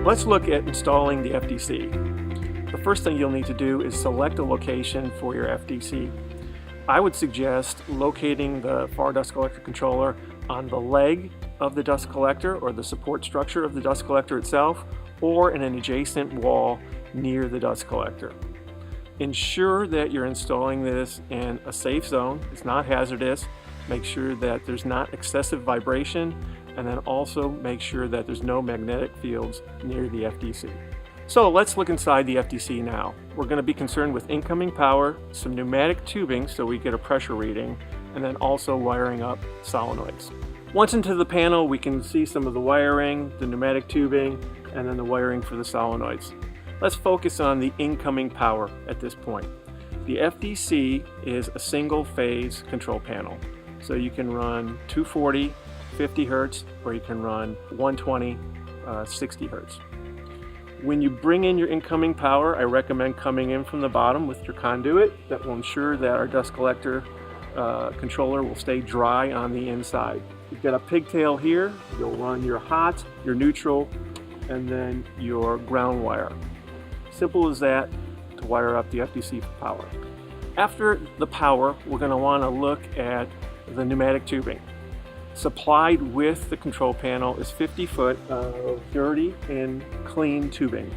Let's look at installing the FDC. The first thing you'll need to do is select a location for your FDC. I would suggest locating the Farr Dust Collector Controller on the leg of the dust collector or the support structure of the dust collector itself, or in an adjacent wall near the dust collector. Ensure that you're installing this in a safe zone. It's not hazardous. Make sure that there's not excessive vibration, and then also make sure that there's no magnetic fields near the FDC. So let's look inside the FDC now. We're going to be concerned with incoming power, some pneumatic tubing so we get a pressure reading, and then also wiring up solenoids. Once into the panel, we can see some of the wiring, the pneumatic tubing, and then the wiring for the solenoids. Let's focus on the incoming power at this point. The FDC is a single phase control panel. So you can run 240, 50 Hertz, or you can run 120, 60 Hertz. When you bring in your incoming power, I recommend coming in from the bottom with your conduit. That will ensure that our dust collector controller will stay dry on the inside. You've got a pigtail here. You'll run your hot, your neutral, and then your ground wire. Simple as that to wire up the FDC power. After the power, we're going to want to look at the pneumatic tubing. Supplied with the control panel is 50 foot of dirty and clean tubing.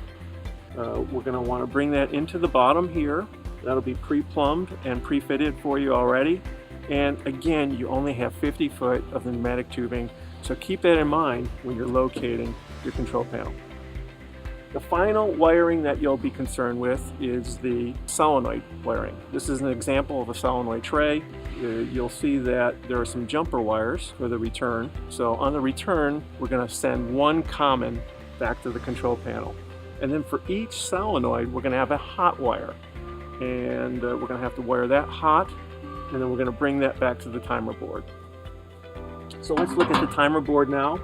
We're going to want to bring that into the bottom here. That'll be pre-plumbed and pre-fitted for you already. And again, you only have 50 foot of the pneumatic tubing, so keep that in mind when you're locating your control panel. The final wiring that you'll be concerned with is the solenoid wiring. This is an example of a solenoid tray. You'll see that there are some jumper wires for the return. So on the return, we're going to send one common back to the control panel. And then for each solenoid, we're going to have a hot wire. And we're going to have to wire that hot, and then we're going to bring that back to the timer board. So let's look at the timer board now.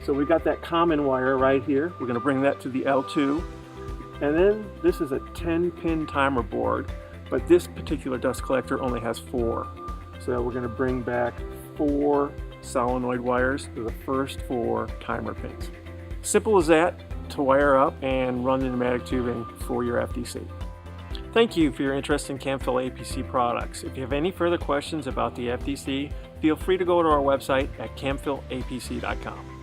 So we got that common wire right here. We're going to bring that to the L2. And then this is a 10-pin timer board, but this particular dust collector only has 4. So we're going to bring back 4 solenoid wires to the first 4 timer pins. Simple as that to wire up and run the pneumatic tubing for your FDC. Thank you for your interest in Camfil APC products. If you have any further questions about the FDC, feel free to go to our website at camfilapc.com.